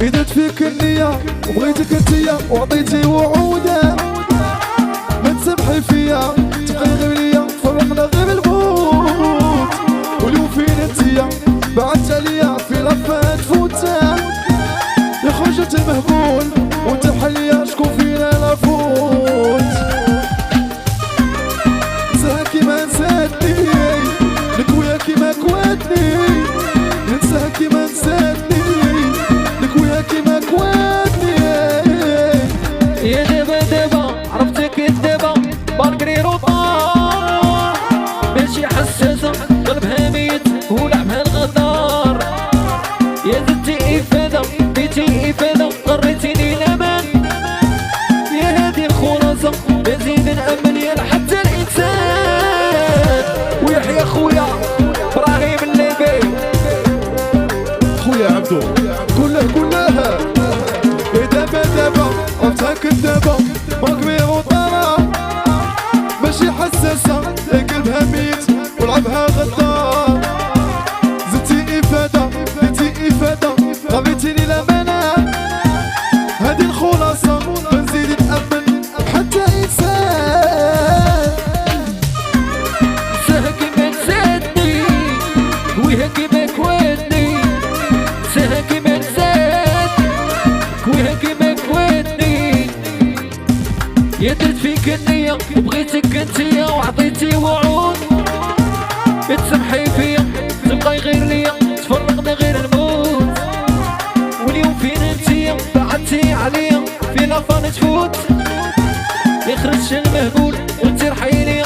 إذا تفيك النية وبغيتك انتيا وعطيتي وعودة ما تسمحي فيا تبقي غير ليا فرقنا غير الموت. واليوم فين انتيا بعدت عليا في لفة تفوتة يا خرجة المهبول وانت بحاليا شكون فينا لافوت. ننساها كيما نساتني نكويا كيما كواتني ننساها كيما نساتني نكويا كيما كواتني. يا دابا عرفتك دابا باركري روطار ماشي حساسة قلبها ميت ولعبها الغدار. يا زدتي إفادة بيتي إفادة غريتيني الأمان يا هادي الخلاصة بزيد نأمن يا حتى الإنسان. ويحيى خويا إبراهيم الليبي خويا عبدو كلها دابا عرفتها كدابة ماكبي وطارة ماشي حساسة قلبها ميت ولعبها غدار. زدتي إفادة زدتي إفادة غبيتيني الأمانة هادي الخلاصة بنزيد نأمن حتى إنسان. ساها كيما نساتني كويها كيما كواتني ساها كيما نساتني كويها كيما كواتني. يا درت فيك النية وبغيتك انتيا وعطيتي وعود يا تسمحي فيا تبقاي غير ليا تفرقنا غير الموت. واليوم فين انتيا بعدتي عليا في لافان تفوت يخرج المهبول وانتي رحيلي